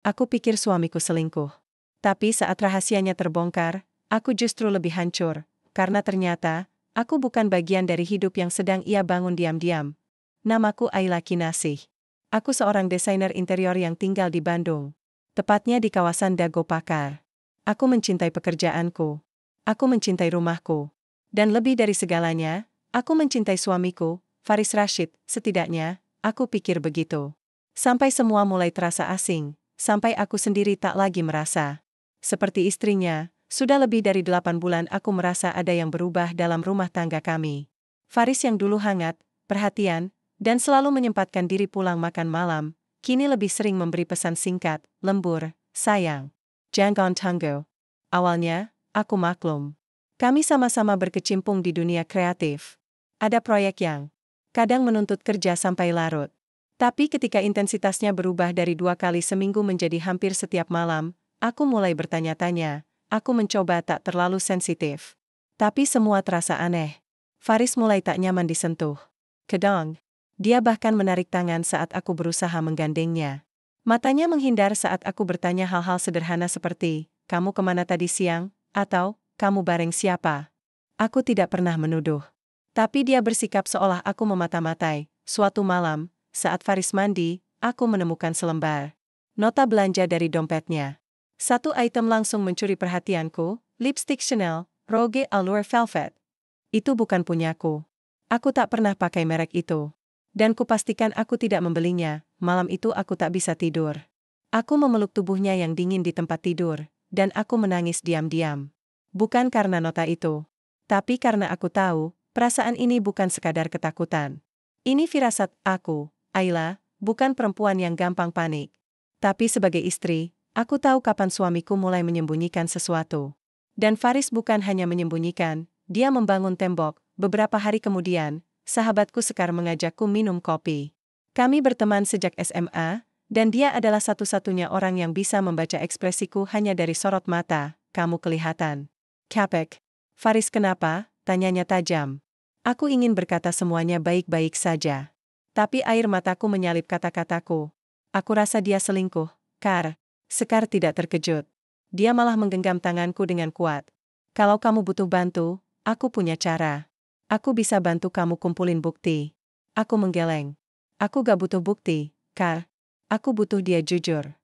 Aku pikir suamiku selingkuh. Tapi saat rahasianya terbongkar, aku justru lebih hancur, karena ternyata, aku bukan bagian dari hidup yang sedang ia bangun diam-diam. Namaku Ayla Kinasih. Aku seorang desainer interior yang tinggal di Bandung. Tepatnya di kawasan Dago Pakar. Aku mencintai pekerjaanku. Aku mencintai rumahku. Dan lebih dari segalanya, aku mencintai suamiku, Faris Rashid, setidaknya, aku pikir begitu. Sampai semua mulai terasa asing, sampai aku sendiri tak lagi merasa. Seperti istrinya, sudah lebih dari 8 bulan aku merasa ada yang berubah dalam rumah tangga kami. Faris yang dulu hangat, perhatian, dan selalu menyempatkan diri pulang makan malam, kini lebih sering memberi pesan singkat, lembur, sayang. Jangan tunggu. Awalnya, aku maklum. Kami sama-sama berkecimpung di dunia kreatif. Ada proyek yang kadang menuntut kerja sampai larut. Tapi ketika intensitasnya berubah dari 2 kali seminggu menjadi hampir setiap malam, aku mulai bertanya-tanya, aku mencoba tak terlalu sensitif. Tapi semua terasa aneh. Faris mulai tak nyaman disentuh. Kedong. Dia bahkan menarik tangan saat aku berusaha menggandengnya. Matanya menghindar saat aku bertanya hal-hal sederhana seperti, kamu kemana tadi siang? Atau, kamu bareng siapa? Aku tidak pernah menuduh. Tapi dia bersikap seolah aku memata-matai. Suatu malam, saat Faris mandi, aku menemukan selembar nota belanja dari dompetnya. Satu item langsung mencuri perhatianku, lipstick Chanel, Rogue Allure Velvet. Itu bukan punyaku. Aku tak pernah pakai merek itu. Dan kupastikan aku tidak membelinya. Malam itu aku tak bisa tidur. Aku memeluk tubuhnya yang dingin di tempat tidur, dan aku menangis diam-diam. Bukan karena nota itu. Tapi karena aku tahu, perasaan ini bukan sekadar ketakutan. Ini firasat aku, Ayla, bukan perempuan yang gampang panik. Tapi sebagai istri, aku tahu kapan suamiku mulai menyembunyikan sesuatu. Dan Faris bukan hanya menyembunyikan, dia membangun tembok. Beberapa hari kemudian, sahabatku Sekar mengajakku minum kopi. Kami berteman sejak SMA, dan dia adalah satu-satunya orang yang bisa membaca ekspresiku hanya dari sorot mata. Kamu kelihatan capek. Faris kenapa? Tanyanya tajam. Aku ingin berkata semuanya baik-baik saja. Tapi air mataku menyalip kata-kataku. Aku rasa dia selingkuh, Kar. Sekar tidak terkejut. Dia malah menggenggam tanganku dengan kuat. Kalau kamu butuh bantu, aku punya cara. Aku bisa bantu kamu kumpulin bukti. Aku menggeleng. Aku gak butuh bukti, Kar. Aku butuh dia jujur.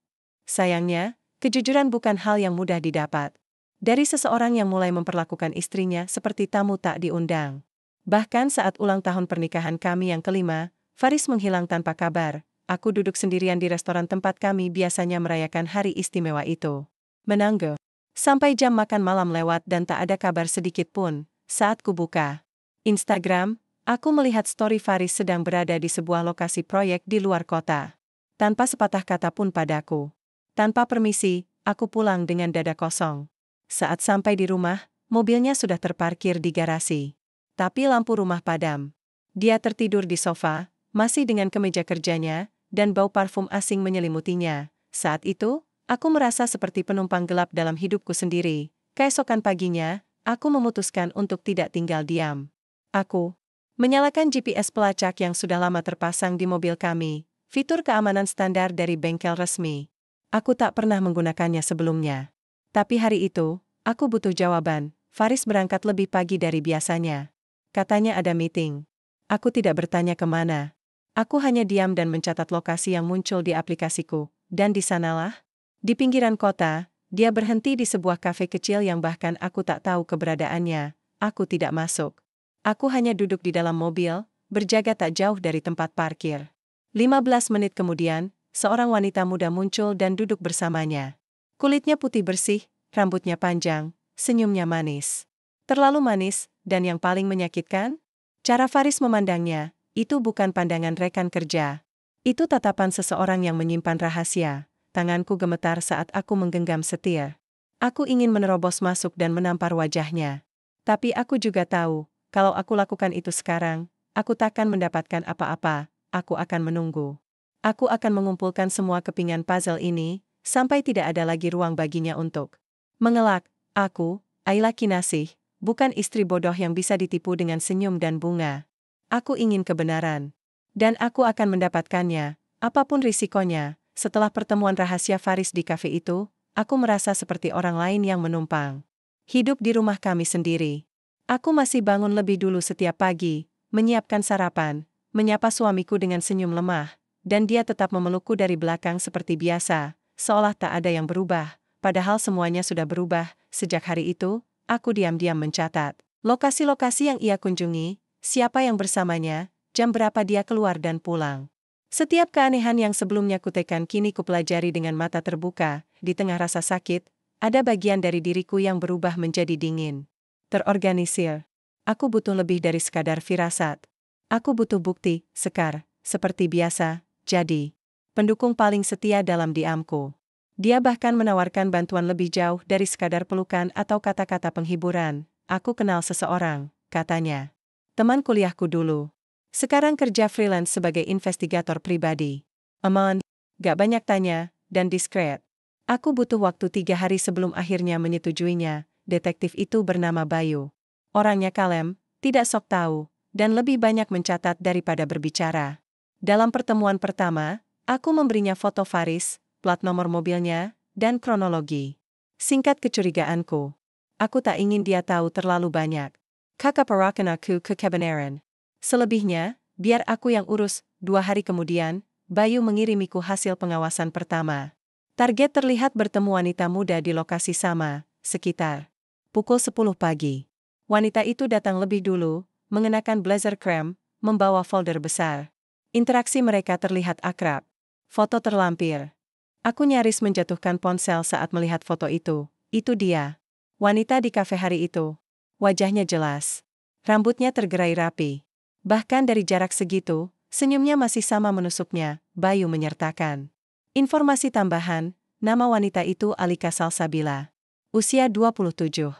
Sayangnya, kejujuran bukan hal yang mudah didapat. Dari seseorang yang mulai memperlakukan istrinya seperti tamu tak diundang. Bahkan saat ulang tahun pernikahan kami yang kelima, Faris menghilang tanpa kabar. Aku duduk sendirian di restoran tempat kami biasanya merayakan hari istimewa itu. Menunggu. Sampai jam makan malam lewat dan tak ada kabar sedikit pun. Saat kubuka Instagram, aku melihat story Faris sedang berada di sebuah lokasi proyek di luar kota. Tanpa sepatah kata pun padaku. Tanpa permisi, aku pulang dengan dada kosong. Saat sampai di rumah, mobilnya sudah terparkir di garasi. Tapi lampu rumah padam. Dia tertidur di sofa, masih dengan kemeja kerjanya, dan bau parfum asing menyelimutinya. Saat itu, aku merasa seperti penumpang gelap dalam hidupku sendiri. Keesokan paginya, aku memutuskan untuk tidak tinggal diam. Aku menyalakan GPS pelacak yang sudah lama terpasang di mobil kami, fitur keamanan standar dari bengkel resmi. Aku tak pernah menggunakannya sebelumnya. Tapi hari itu, aku butuh jawaban. Faris berangkat lebih pagi dari biasanya. Katanya ada meeting. Aku tidak bertanya kemana. Aku hanya diam dan mencatat lokasi yang muncul di aplikasiku. Dan di sanalah, di pinggiran kota, dia berhenti di sebuah kafe kecil yang bahkan aku tak tahu keberadaannya. Aku tidak masuk. Aku hanya duduk di dalam mobil, berjaga tak jauh dari tempat parkir. 15 menit kemudian, seorang wanita muda muncul dan duduk bersamanya. Kulitnya putih bersih, rambutnya panjang, senyumnya manis. Terlalu manis, dan yang paling menyakitkan? Cara Faris memandangnya, itu bukan pandangan rekan kerja. Itu tatapan seseorang yang menyimpan rahasia. Tanganku gemetar saat aku menggenggam setir. Aku ingin menerobos masuk dan menampar wajahnya. Tapi aku juga tahu, kalau aku lakukan itu sekarang, aku takkan mendapatkan apa-apa, aku akan menunggu. Aku akan mengumpulkan semua kepingan puzzle ini, sampai tidak ada lagi ruang baginya untuk mengelak. Aku, Ayla Kinasih, bukan istri bodoh yang bisa ditipu dengan senyum dan bunga. Aku ingin kebenaran. Dan aku akan mendapatkannya, apapun risikonya, setelah pertemuan rahasia Faris di kafe itu, aku merasa seperti orang lain yang menumpang hidup di rumah kami sendiri. Aku masih bangun lebih dulu setiap pagi, menyiapkan sarapan, menyapa suamiku dengan senyum lemah, dan dia tetap memelukku dari belakang seperti biasa, seolah tak ada yang berubah, padahal semuanya sudah berubah. Sejak hari itu, aku diam-diam mencatat lokasi-lokasi yang ia kunjungi, siapa yang bersamanya, jam berapa dia keluar dan pulang. Setiap keanehan yang sebelumnya kutekan kini kupelajari dengan mata terbuka. Di tengah rasa sakit, ada bagian dari diriku yang berubah menjadi dingin, terorganisir. Aku butuh lebih dari sekadar firasat. Aku butuh bukti, Sekar, seperti biasa, jadi pendukung paling setia dalam diamku. Dia bahkan menawarkan bantuan lebih jauh dari sekadar pelukan atau kata-kata penghiburan. Aku kenal seseorang, katanya. Teman kuliahku dulu. Sekarang kerja freelance sebagai investigator pribadi. Aman, gak banyak tanya, dan diskret. Aku butuh waktu 3 hari sebelum akhirnya menyetujuinya. Detektif itu bernama Bayu. Orangnya kalem, tidak sok tahu, dan lebih banyak mencatat daripada berbicara. Dalam pertemuan pertama, aku memberinya foto Faris, plat nomor mobilnya, dan kronologi. Singkat kecurigaanku. Aku tak ingin dia tahu terlalu banyak. Kakak perakan aku ke kebenaran. Selebihnya, biar aku yang urus. 2 hari kemudian, Bayu mengirimiku hasil pengawasan pertama. Target terlihat bertemu wanita muda di lokasi sama, sekitar pukul 10 pagi. Wanita itu datang lebih dulu, mengenakan blazer krem, membawa folder besar. Interaksi mereka terlihat akrab. Foto terlampir. Aku nyaris menjatuhkan ponsel saat melihat foto itu. Itu dia. Wanita di kafe hari itu. Wajahnya jelas. Rambutnya tergerai rapi. Bahkan dari jarak segitu, senyumnya masih sama menusuknya, Bayu menyertakan. Informasi tambahan, nama wanita itu Alika Salsabila. Usia 27.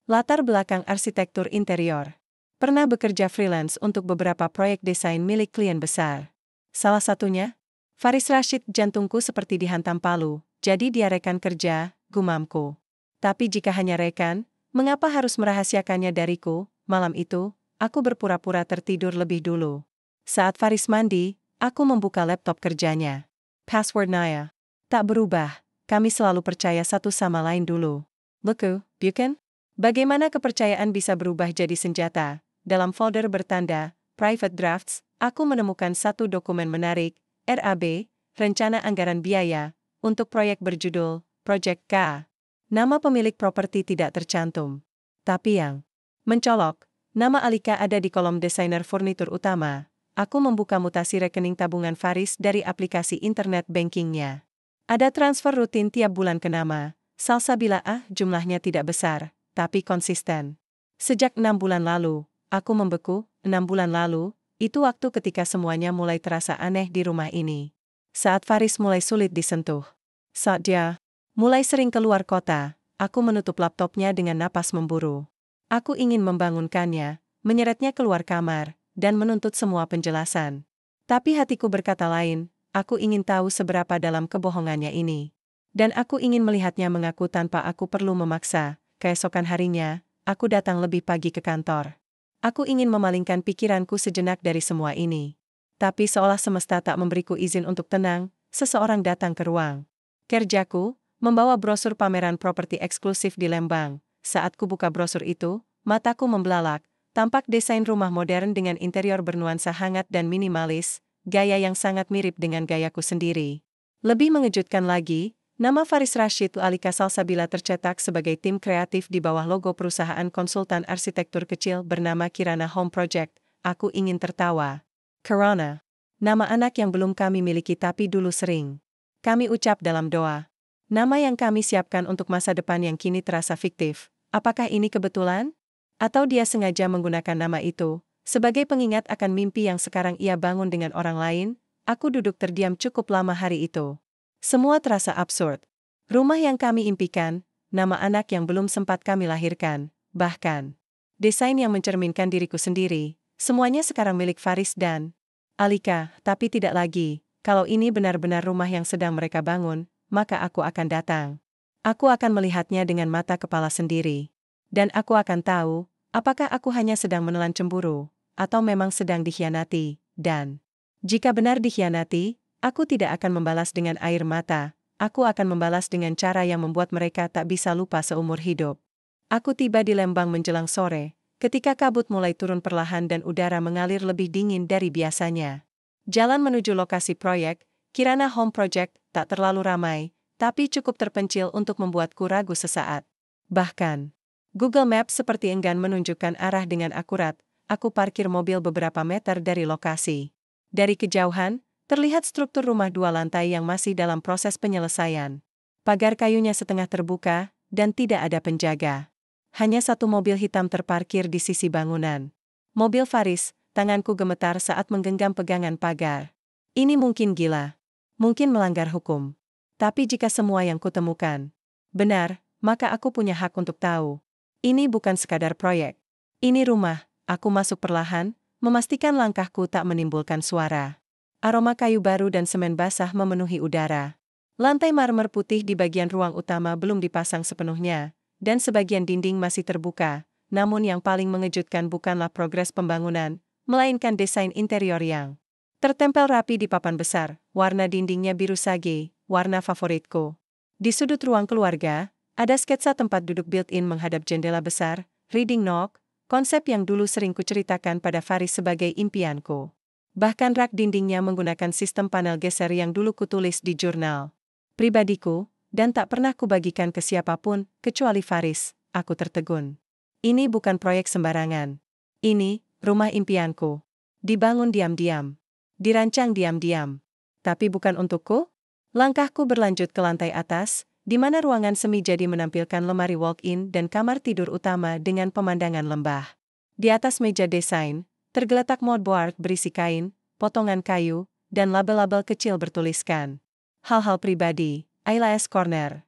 Latar belakang arsitektur interior. Pernah bekerja freelance untuk beberapa proyek desain milik klien besar. Salah satunya, Faris Rashid. Jantungku seperti dihantam palu, jadi dia rekan kerja, gumamku. Tapi jika hanya rekan, mengapa harus merahasiakannya dariku? Malam itu, aku berpura-pura tertidur lebih dulu. Saat Faris mandi, aku membuka laptop kerjanya. Password Naya. Tak berubah, kami selalu percaya satu sama lain dulu. Buku, bukan? Bagaimana kepercayaan bisa berubah jadi senjata? Dalam folder bertanda, Private Drafts, aku menemukan satu dokumen menarik, RAB, Rencana Anggaran Biaya, untuk proyek berjudul, Project K. Nama pemilik properti tidak tercantum. Tapi yang mencolok, nama Alika ada di kolom desainer furnitur utama. Aku membuka mutasi rekening tabungan Faris dari aplikasi internet bankingnya. Ada transfer rutin tiap bulan ke nama Salsabila. Jumlahnya tidak besar, tapi konsisten. Sejak 6 bulan lalu, aku membeku. 6 bulan lalu, itu waktu ketika semuanya mulai terasa aneh di rumah ini. Saat Faris mulai sulit disentuh. Saat dia mulai sering keluar kota, aku menutup laptopnya dengan napas memburu. Aku ingin membangunkannya, menyeretnya keluar kamar, dan menuntut semua penjelasan. Tapi hatiku berkata lain, aku ingin tahu seberapa dalam kebohongannya ini. Dan aku ingin melihatnya mengaku tanpa aku perlu memaksa. Keesokan harinya, aku datang lebih pagi ke kantor. Aku ingin memalingkan pikiranku sejenak dari semua ini. Tapi seolah semesta tak memberiku izin untuk tenang, seseorang datang ke ruang kerjaku, membawa brosur pameran properti eksklusif di Lembang. Saat ku buka brosur itu, mataku membelalak. Tampak desain rumah modern dengan interior bernuansa hangat dan minimalis, gaya yang sangat mirip dengan gayaku sendiri. Lebih mengejutkan lagi, nama Faris Rashid Alika Salsabila tercetak sebagai tim kreatif di bawah logo perusahaan konsultan arsitektur kecil bernama Kirana Home Project. Aku ingin tertawa. Kirana. Nama anak yang belum kami miliki tapi dulu sering kami ucap dalam doa. Nama yang kami siapkan untuk masa depan yang kini terasa fiktif. Apakah ini kebetulan? Atau dia sengaja menggunakan nama itu sebagai pengingat akan mimpi yang sekarang ia bangun dengan orang lain? Aku duduk terdiam cukup lama hari itu. Semua terasa absurd. Rumah yang kami impikan, nama anak yang belum sempat kami lahirkan, bahkan desain yang mencerminkan diriku sendiri, semuanya sekarang milik Faris dan Alika, tapi tidak lagi. Kalau ini benar-benar rumah yang sedang mereka bangun, maka aku akan datang. Aku akan melihatnya dengan mata kepala sendiri. Dan aku akan tahu, apakah aku hanya sedang menelan cemburu, atau memang sedang dikhianati, dan jika benar dikhianati, Aku tidak akan membalas dengan air mata, aku akan membalas dengan cara yang membuat mereka tak bisa lupa seumur hidup. Aku tiba di Lembang menjelang sore, ketika kabut mulai turun perlahan dan udara mengalir lebih dingin dari biasanya. Jalan menuju lokasi proyek, Kirana Home Project, tak terlalu ramai, tapi cukup terpencil untuk membuatku ragu sesaat. Bahkan, Google Maps seperti enggan menunjukkan arah dengan akurat. Aku parkir mobil beberapa meter dari lokasi. Dari kejauhan, terlihat struktur rumah 2 lantai yang masih dalam proses penyelesaian. Pagar kayunya setengah terbuka, dan tidak ada penjaga. Hanya satu mobil hitam terparkir di sisi bangunan. Mobil Faris, tanganku gemetar saat menggenggam pegangan pagar. Ini mungkin gila. Mungkin melanggar hukum. Tapi jika semua yang kutemukan benar, maka aku punya hak untuk tahu. Ini bukan sekadar proyek. Ini rumah. Aku masuk perlahan, memastikan langkahku tak menimbulkan suara. Aroma kayu baru dan semen basah memenuhi udara. Lantai marmer putih di bagian ruang utama belum dipasang sepenuhnya, dan sebagian dinding masih terbuka, namun yang paling mengejutkan bukanlah progres pembangunan, melainkan desain interior yang tertempel rapi di papan besar. Warna dindingnya biru sage, warna favoritku. Di sudut ruang keluarga, ada sketsa tempat duduk built-in menghadap jendela besar, reading nook, konsep yang dulu sering kuceritakan pada Faris sebagai impianku. Bahkan rak dindingnya menggunakan sistem panel geser yang dulu kutulis di jurnal pribadiku, dan tak pernah kubagikan ke siapapun, kecuali Faris. Aku tertegun. Ini bukan proyek sembarangan. Ini, rumah impianku. Dibangun diam-diam. Dirancang diam-diam. Tapi bukan untukku? Langkahku berlanjut ke lantai atas, di mana ruangan semi jadi menampilkan lemari walk-in dan kamar tidur utama dengan pemandangan lembah. Di atas meja desain, tergeletak moodboard berisi kain, potongan kayu, dan label-label kecil bertuliskan hal-hal pribadi, Eyelash Corner,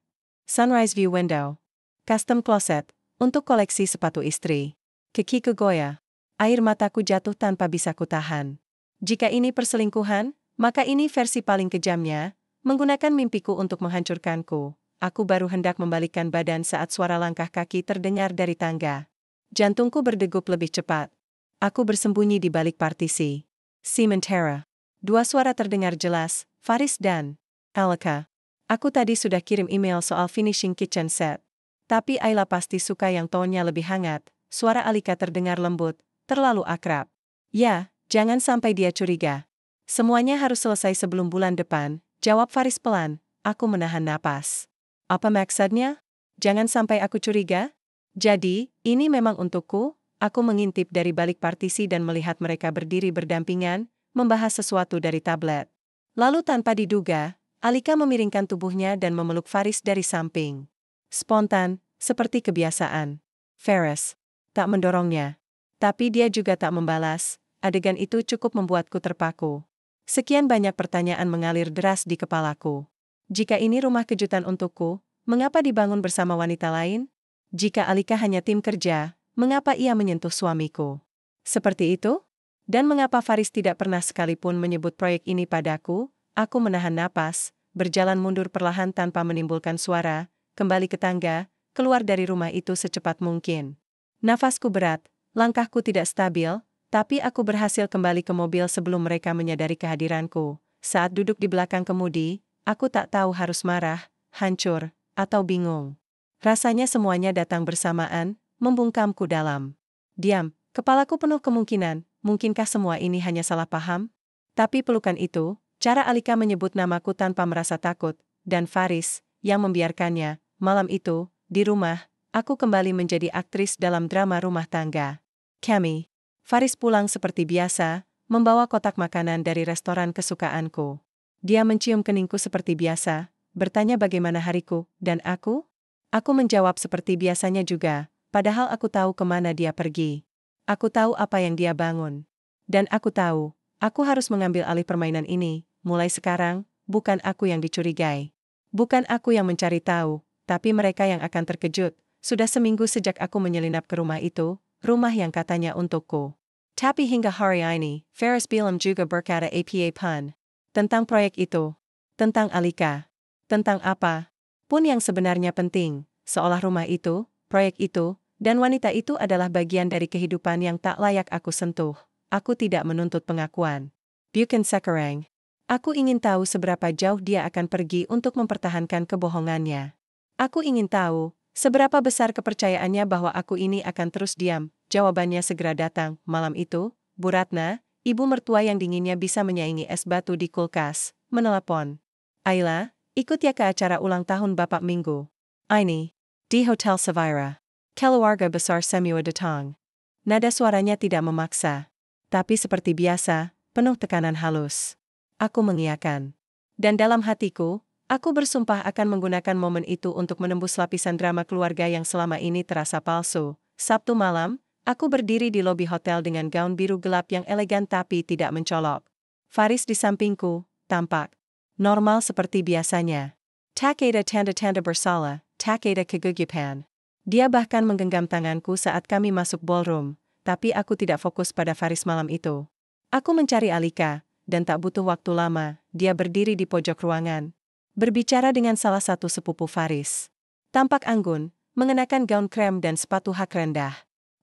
Sunrise View Window, Custom Closet, untuk koleksi sepatu istri. Keki kegoya. Air mataku jatuh tanpa bisa kutahan. Jika ini perselingkuhan, maka ini versi paling kejamnya, menggunakan mimpiku untuk menghancurkanku. Aku baru hendak membalikkan badan saat suara langkah kaki terdengar dari tangga. Jantungku berdegup lebih cepat. Aku bersembunyi di balik partisi. Sementara. 2 suara terdengar jelas, Faris dan Alika. Aku tadi sudah kirim email soal finishing kitchen set. Tapi Ayla pasti suka yang tone-nya lebih hangat. Suara Alika terdengar lembut, terlalu akrab. Ya, jangan sampai dia curiga. Semuanya harus selesai sebelum bulan depan, jawab Faris pelan. Aku menahan napas. Apa maksudnya? Jangan sampai aku curiga? Jadi, ini memang untukku? Aku mengintip dari balik partisi dan melihat mereka berdiri berdampingan, membahas sesuatu dari tablet. Lalu tanpa diduga, Alika memiringkan tubuhnya dan memeluk Faris dari samping. Spontan, seperti kebiasaan. Faris tak mendorongnya. Tapi dia juga tak membalas. Adegan itu cukup membuatku terpaku. Sekian banyak pertanyaan mengalir deras di kepalaku. Jika ini rumah kejutan untukku, mengapa dibangun bersama wanita lain? Jika Alika hanya tim kerja, mengapa ia menyentuh suamiku? Seperti itu? Dan mengapa Faris tidak pernah sekalipun menyebut proyek ini padaku? Aku menahan napas, berjalan mundur perlahan tanpa menimbulkan suara, kembali ke tangga, keluar dari rumah itu secepat mungkin. Nafasku berat, langkahku tidak stabil, tapi aku berhasil kembali ke mobil sebelum mereka menyadari kehadiranku. Saat duduk di belakang kemudi, aku tak tahu harus marah, hancur, atau bingung. Rasanya semuanya datang bersamaan, membungkamku dalam. Diam, kepalaku penuh kemungkinan, mungkinkah semua ini hanya salah paham? Tapi pelukan itu, cara Alika menyebut namaku tanpa merasa takut, dan Faris, yang membiarkannya, malam itu, di rumah, aku kembali menjadi aktris dalam drama rumah tangga. Kami. Faris pulang seperti biasa, membawa kotak makanan dari restoran kesukaanku. Dia mencium keningku seperti biasa, bertanya bagaimana hariku, dan aku? Aku menjawab seperti biasanya juga, padahal aku tahu kemana dia pergi. Aku tahu apa yang dia bangun. Dan aku tahu, aku harus mengambil alih permainan ini, mulai sekarang, bukan aku yang dicurigai. Bukan aku yang mencari tahu, tapi mereka yang akan terkejut. Sudah seminggu sejak aku menyelinap ke rumah itu, rumah yang katanya untukku. Tapi hingga hari ini, Faris Bilam juga berkata apa pun tentang proyek itu, tentang Alika, tentang apa pun yang sebenarnya penting, seolah rumah itu, proyek itu, dan wanita itu adalah bagian dari kehidupan yang tak layak aku sentuh. Aku tidak menuntut pengakuan. Bukan sekarang. Aku ingin tahu seberapa jauh dia akan pergi untuk mempertahankan kebohongannya. Aku ingin tahu seberapa besar kepercayaannya bahwa aku ini akan terus diam. Jawabannya segera datang. Malam itu, Bu Ratna, ibu mertua yang dinginnya bisa menyaingi es batu di kulkas, menelepon. Ayla, ikut ya ke acara ulang tahun Bapak Minggu ini di Hotel Savira. Keluarga besar semua datang. Nada suaranya tidak memaksa, tapi seperti biasa, penuh tekanan halus. Aku mengiyakan. Dan dalam hatiku, aku bersumpah akan menggunakan momen itu untuk menembus lapisan drama keluarga yang selama ini terasa palsu. Sabtu malam, aku berdiri di lobi hotel dengan gaun biru gelap yang elegan tapi tidak mencolok. Faris di sampingku, tampak normal seperti biasanya. Tak ada tanda-tanda bersalah, tak ada kegugupan. Dia bahkan menggenggam tanganku saat kami masuk ballroom, tapi aku tidak fokus pada Faris malam itu. Aku mencari Alika, dan tak butuh waktu lama, dia berdiri di pojok ruangan, berbicara dengan salah satu sepupu Faris. Tampak anggun, mengenakan gaun krem dan sepatu hak rendah.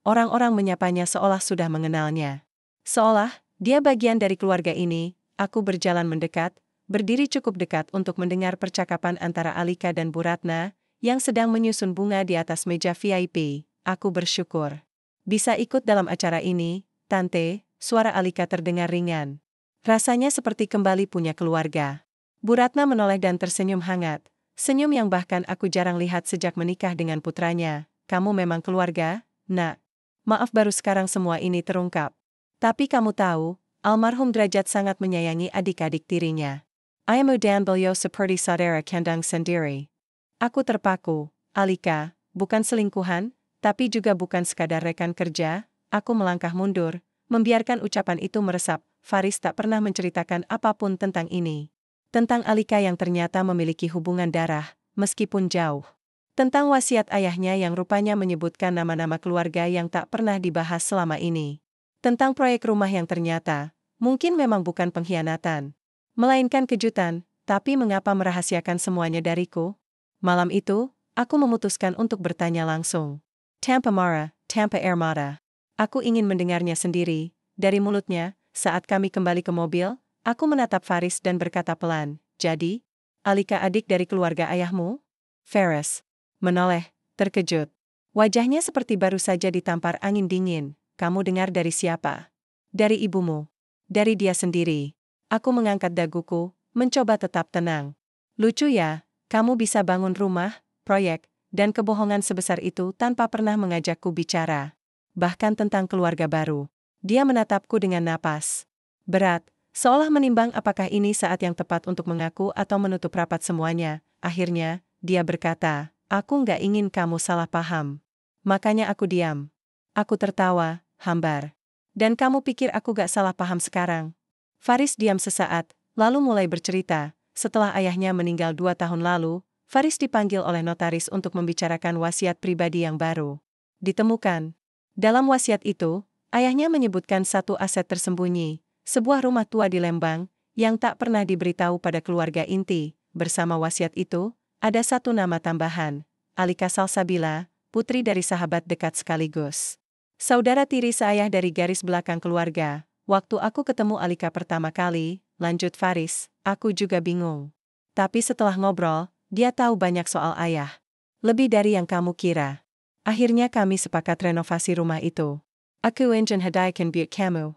Orang-orang menyapanya seolah sudah mengenalnya. Seolah, dia bagian dari keluarga ini. Aku berjalan mendekat, berdiri cukup dekat untuk mendengar percakapan antara Alika dan Bu Ratna, yang sedang menyusun bunga di atas meja VIP. Aku bersyukur bisa ikut dalam acara ini, Tante. Suara Alika terdengar ringan. Rasanya seperti kembali punya keluarga. Bu Ratna menoleh dan tersenyum hangat, senyum yang bahkan aku jarang lihat sejak menikah dengan putranya. Kamu memang keluarga, Nak. Maaf baru sekarang semua ini terungkap. Tapi kamu tahu, almarhum Derajat sangat menyayangi adik-adik tirinya. Ayamu dan beliau seperti saudara kandung sendiri. Aku terpaku. Alika, bukan selingkuhan, tapi juga bukan sekadar rekan kerja. Aku melangkah mundur, membiarkan ucapan itu meresap. Faris tak pernah menceritakan apapun tentang ini. Tentang Alika yang ternyata memiliki hubungan darah, meskipun jauh. Tentang wasiat ayahnya yang rupanya menyebutkan nama-nama keluarga yang tak pernah dibahas selama ini. Tentang proyek rumah yang ternyata, mungkin memang bukan pengkhianatan, melainkan kejutan, tapi mengapa merahasiakan semuanya dariku? Malam itu, aku memutuskan untuk bertanya langsung. Tanpa marah, tanpa air mata. Aku ingin mendengarnya sendiri, dari mulutnya. Saat kami kembali ke mobil, aku menatap Faris dan berkata pelan, jadi, Alika adik dari keluarga ayahmu? Faris menoleh, terkejut. Wajahnya seperti baru saja ditampar angin dingin. Kamu dengar dari siapa? Dari ibumu. Dari dia sendiri. Aku mengangkat daguku, mencoba tetap tenang. Lucu ya, kamu bisa bangun rumah, proyek, dan kebohongan sebesar itu tanpa pernah mengajakku bicara. Bahkan tentang keluarga baru. Dia menatapku dengan napas berat, seolah menimbang apakah ini saat yang tepat untuk mengaku atau menutup rapat semuanya. Akhirnya, dia berkata, aku nggak ingin kamu salah paham. Makanya aku diam. Aku tertawa, hambar. Dan kamu pikir aku gak salah paham sekarang? Faris diam sesaat, lalu mulai bercerita. Setelah ayahnya meninggal 2 tahun lalu, Faris dipanggil oleh notaris untuk membicarakan wasiat pribadi yang baru ditemukan. Dalam wasiat itu, ayahnya menyebutkan satu aset tersembunyi, sebuah rumah tua di Lembang, yang tak pernah diberitahu pada keluarga inti. Bersama wasiat itu, ada satu nama tambahan, Alika Salsabila, putri dari sahabat dekat sekaligus saudara tiri seayah dari garis belakang keluarga. Waktu aku ketemu Alika pertama kali, lanjut Faris, aku juga bingung. Tapi setelah ngobrol, dia tahu banyak soal ayah. Lebih dari yang kamu kira. Akhirnya kami sepakat renovasi rumah itu. Aku ingin hadiahkan buat kamu,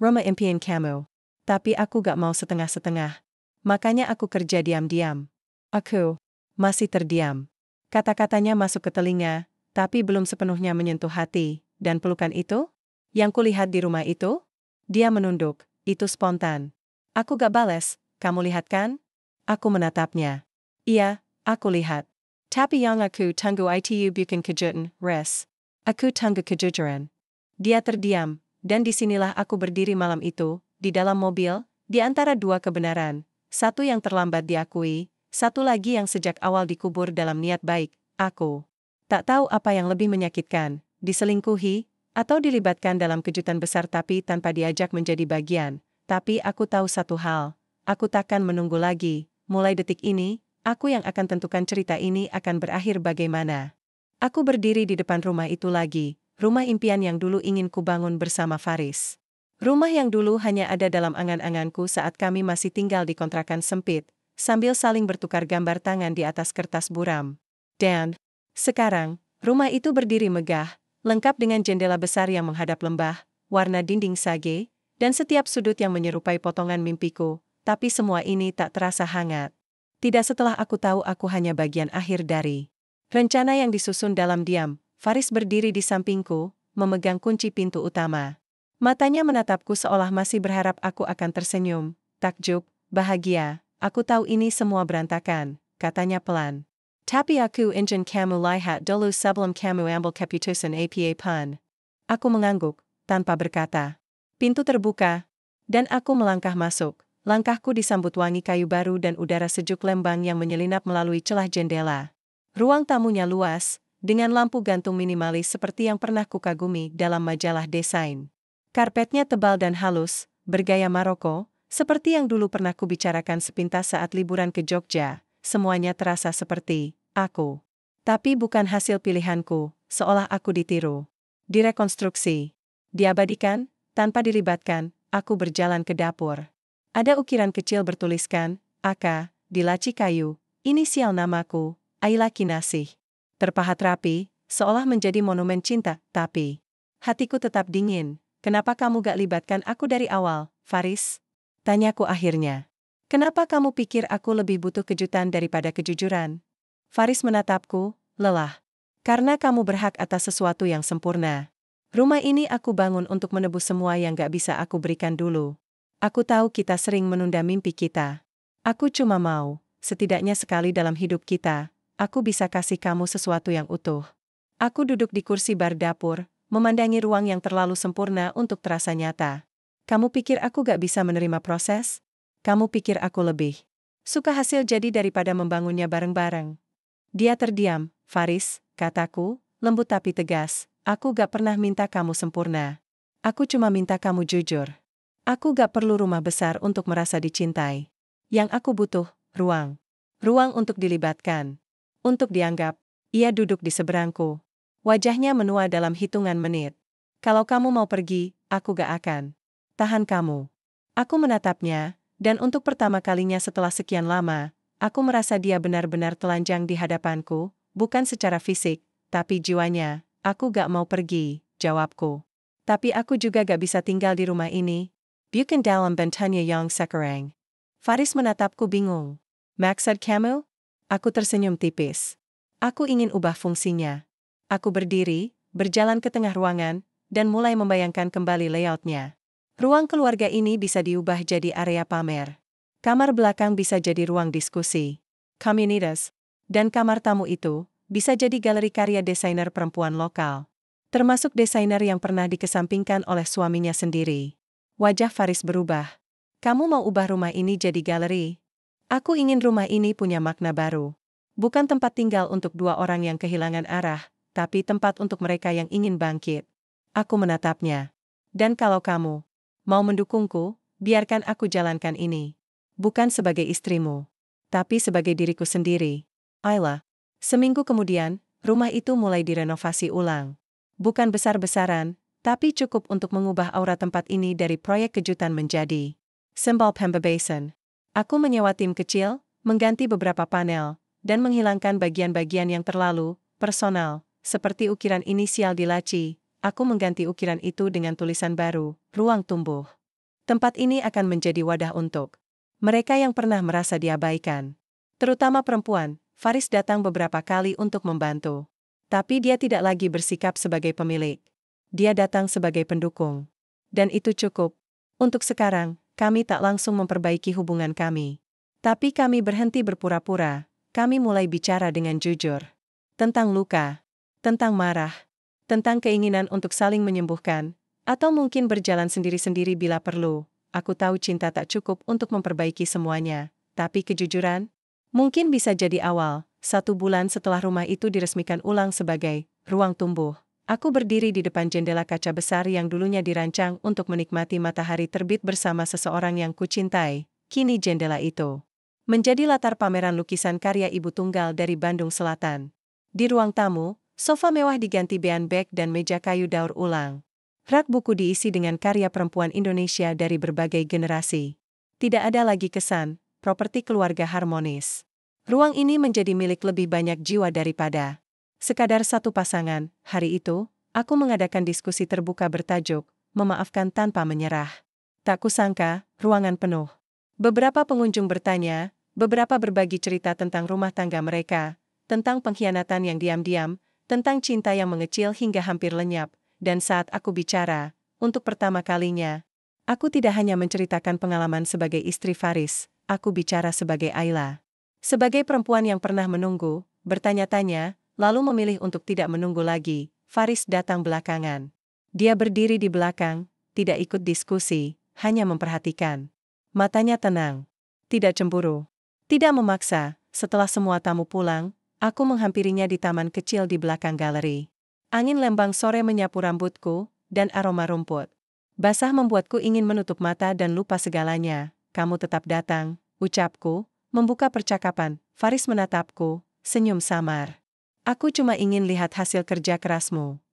rumah impian kamu. Tapi aku gak mau setengah-setengah. Makanya aku kerja diam-diam. Aku masih terdiam. Kata-katanya masuk ke telinga, tapi belum sepenuhnya menyentuh hati. Dan pelukan itu? Yang kulihat di rumah itu? Dia menunduk, itu spontan. Aku gak bales, kamu lihat kan? Aku menatapnya. Iya, aku lihat. Tapi yang aku tunggu itu bukan kejutan, res. Aku tunggu kejujuran. Dia terdiam, dan disinilah aku berdiri malam itu, di dalam mobil, di antara dua kebenaran. Satu yang terlambat diakui, satu lagi yang sejak awal dikubur dalam niat baik. Aku tak tahu apa yang lebih menyakitkan, diselingkuhi, atau dilibatkan dalam kejutan besar tapi tanpa diajak menjadi bagian. Tapi aku tahu satu hal, aku takkan menunggu lagi. Mulai detik ini, aku yang akan tentukan cerita ini akan berakhir bagaimana. Aku berdiri di depan rumah itu lagi, rumah impian yang dulu ingin kubangun bersama Faris. Rumah yang dulu hanya ada dalam angan-anganku saat kami masih tinggal di kontrakan sempit, sambil saling bertukar gambar tangan di atas kertas buram. Dan sekarang, rumah itu berdiri megah, lengkap dengan jendela besar yang menghadap lembah, warna dinding sage, dan setiap sudut yang menyerupai potongan mimpiku, tapi semua ini tak terasa hangat. Tidak setelah aku tahu aku hanya bagian akhir dari rencana yang disusun dalam diam. Faris berdiri di sampingku, memegang kunci pintu utama. Matanya menatapku seolah masih berharap aku akan tersenyum. Takjub, bahagia, aku tahu ini semua berantakan, katanya pelan. Tapi aku ingin kamu lihat dulu sebelum kamu ambil keputusan apa pun. Aku mengangguk, tanpa berkata. Pintu terbuka, dan aku melangkah masuk. Langkahku disambut wangi kayu baru dan udara sejuk Lembang yang menyelinap melalui celah jendela. Ruang tamunya luas, dengan lampu gantung minimalis seperti yang pernah kukagumi dalam majalah desain. Karpetnya tebal dan halus, bergaya Maroko, seperti yang dulu pernah kubicarakan sepintas saat liburan ke Jogja. Semuanya terasa seperti aku. Tapi bukan hasil pilihanku, seolah aku ditiru. Direkonstruksi. Diabadikan, tanpa dilibatkan, aku berjalan ke dapur. Ada ukiran kecil bertuliskan, Aka, di laci kayu, inisial namaku, Ayla Kinasih. Terpahat rapi, seolah menjadi monumen cinta, tapi hatiku tetap dingin. Kenapa kamu gak libatkan aku dari awal, Faris? Tanyaku akhirnya. Kenapa kamu pikir aku lebih butuh kejutan daripada kejujuran? Faris menatapku, lelah. Karena kamu berhak atas sesuatu yang sempurna. Rumah ini aku bangun untuk menebus semua yang gak bisa aku berikan dulu. Aku tahu kita sering menunda mimpi kita. Aku cuma mau, setidaknya sekali dalam hidup kita, aku bisa kasih kamu sesuatu yang utuh. Aku duduk di kursi bar dapur, memandangi ruang yang terlalu sempurna untuk terasa nyata. Kamu pikir aku gak bisa menerima proses? Kamu pikir aku lebih suka hasil jadi daripada membangunnya bareng-bareng? Dia terdiam. Faris, kataku, lembut tapi tegas, aku gak pernah minta kamu sempurna. Aku cuma minta kamu jujur. Aku gak perlu rumah besar untuk merasa dicintai. Yang aku butuh, ruang. Ruang untuk dilibatkan. Untuk dianggap. Ia duduk di seberangku. Wajahnya menua dalam hitungan menit. Kalau kamu mau pergi, aku gak akan tahan kamu. Aku menatapnya, dan untuk pertama kalinya setelah sekian lama, aku merasa dia benar-benar telanjang di hadapanku, bukan secara fisik, tapi jiwanya. Aku gak mau pergi, jawabku. Tapi aku juga gak bisa tinggal di rumah ini. Bukan dalam bentanya yang sekarang. Faris menatapku bingung. Maksud kamu? Aku tersenyum tipis. Aku ingin ubah fungsinya. Aku berdiri, berjalan ke tengah ruangan, dan mulai membayangkan kembali layoutnya. Ruang keluarga ini bisa diubah jadi area pamer. Kamar belakang bisa jadi ruang diskusi. Komunitas. Dan kamar tamu itu bisa jadi galeri karya desainer perempuan lokal. Termasuk desainer yang pernah dikesampingkan oleh suaminya sendiri. Wajah Faris berubah. Kamu mau ubah rumah ini jadi galeri? Aku ingin rumah ini punya makna baru. Bukan tempat tinggal untuk dua orang yang kehilangan arah, tapi tempat untuk mereka yang ingin bangkit. Aku menatapnya. Dan kalau kamu mau mendukungku, biarkan aku jalankan ini. Bukan sebagai istrimu, tapi sebagai diriku sendiri. Ayla. Seminggu kemudian, rumah itu mulai direnovasi ulang. Bukan besar-besaran, tapi cukup untuk mengubah aura tempat ini dari proyek kejutan menjadi simbol pembebasan. Aku menyewa tim kecil, mengganti beberapa panel, dan menghilangkan bagian-bagian yang terlalu personal, seperti ukiran inisial di laci. Aku mengganti ukiran itu dengan tulisan baru, ruang tumbuh. Tempat ini akan menjadi wadah untuk mereka yang pernah merasa diabaikan. Terutama perempuan. Faris datang beberapa kali untuk membantu. Tapi dia tidak lagi bersikap sebagai pemilik. Dia datang sebagai pendukung. Dan itu cukup. Untuk sekarang, kami tak langsung memperbaiki hubungan kami. Tapi kami berhenti berpura-pura. Kami mulai bicara dengan jujur. Tentang luka. Tentang marah. Tentang keinginan untuk saling menyembuhkan. Atau mungkin berjalan sendiri-sendiri bila perlu. Aku tahu cinta tak cukup untuk memperbaiki semuanya. Tapi kejujuran? Mungkin bisa jadi awal. 1 bulan setelah rumah itu diresmikan ulang sebagai ruang tumbuh. Aku berdiri di depan jendela kaca besar yang dulunya dirancang untuk menikmati matahari terbit bersama seseorang yang kucintai. Kini jendela itu menjadi latar pameran lukisan karya ibu tunggal dari Bandung Selatan. Di ruang tamu, sofa mewah diganti beanbag dan meja kayu daur ulang. Rak buku diisi dengan karya perempuan Indonesia dari berbagai generasi. Tidak ada lagi kesan properti keluarga harmonis. Ruang ini menjadi milik lebih banyak jiwa daripada sekadar satu pasangan. Hari itu, aku mengadakan diskusi terbuka bertajuk, "Memaafkan Tanpa Menyerah." Tak kusangka, ruangan penuh. Beberapa pengunjung bertanya, beberapa berbagi cerita tentang rumah tangga mereka, tentang pengkhianatan yang diam-diam, tentang cinta yang mengecil hingga hampir lenyap, dan saat aku bicara, untuk pertama kalinya, aku tidak hanya menceritakan pengalaman sebagai istri Faris, aku bicara sebagai Ayla. Sebagai perempuan yang pernah menunggu, bertanya-tanya, lalu memilih untuk tidak menunggu lagi, Faris datang belakangan. Dia berdiri di belakang, tidak ikut diskusi, hanya memperhatikan. Matanya tenang. Tidak cemburu. Tidak memaksa. Setelah semua tamu pulang, aku menghampirinya di taman kecil di belakang galeri. Angin lembang sore menyapu rambutku, dan aroma rumput basah membuatku ingin menutup mata dan lupa segalanya. "Kamu tetap datang," ucapku, membuka percakapan. Faris menatapku, senyum samar. "Aku cuma ingin lihat hasil kerja kerasmu."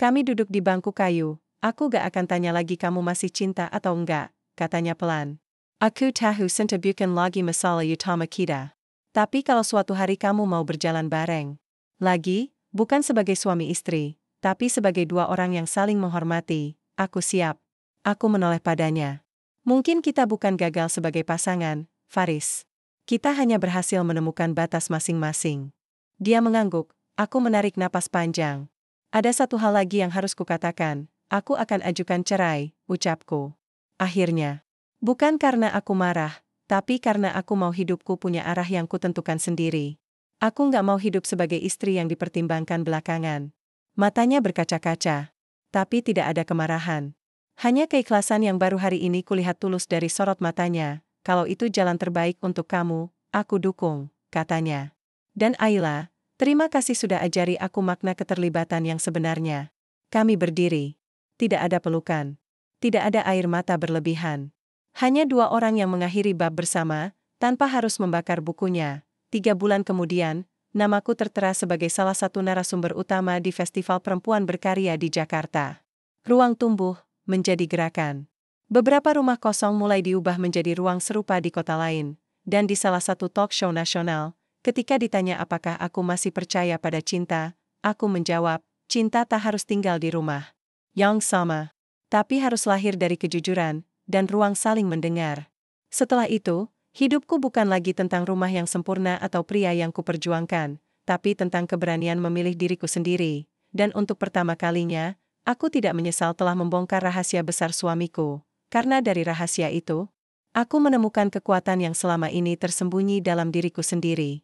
Kami duduk di bangku kayu. "Aku gak akan tanya lagi kamu masih cinta atau enggak," katanya pelan. "Aku tahu cinta bukan lagi masalah utama kita. Tapi kalau suatu hari kamu mau berjalan bareng lagi, bukan sebagai suami istri, tapi sebagai dua orang yang saling menghormati, aku siap." Aku menoleh padanya. "Mungkin kita bukan gagal sebagai pasangan, Faris. Kita hanya berhasil menemukan batas masing-masing." Dia mengangguk, aku menarik napas panjang. "Ada satu hal lagi yang harus kukatakan, aku akan ajukan cerai," ucapku. Akhirnya. Bukan karena aku marah, tapi karena aku mau hidupku punya arah yang kutentukan sendiri. Aku nggak mau hidup sebagai istri yang dipertimbangkan belakangan. Matanya berkaca-kaca. Tapi tidak ada kemarahan. Hanya keikhlasan yang baru hari ini kulihat tulus dari sorot matanya. "Kalau itu jalan terbaik untuk kamu, aku dukung," katanya. "Dan Ayla, terima kasih sudah ajari aku makna keterlibatan yang sebenarnya." Kami berdiri. Tidak ada pelukan. Tidak ada air mata berlebihan. Hanya dua orang yang mengakhiri bab bersama, tanpa harus membakar bukunya. 3 bulan kemudian, namaku tertera sebagai salah satu narasumber utama di Festival Perempuan Berkarya di Jakarta. Ruang tumbuh menjadi gerakan. Beberapa rumah kosong mulai diubah menjadi ruang serupa di kota lain, dan di salah satu talk show nasional, ketika ditanya apakah aku masih percaya pada cinta, aku menjawab, cinta tak harus tinggal di rumah yang sama, tapi harus lahir dari kejujuran dan ruang saling mendengar. Setelah itu, hidupku bukan lagi tentang rumah yang sempurna atau pria yang kuperjuangkan, tapi tentang keberanian memilih diriku sendiri, dan untuk pertama kalinya, aku tidak menyesal telah membongkar rahasia besar suamiku, karena dari rahasia itu, aku menemukan kekuatan yang selama ini tersembunyi dalam diriku sendiri.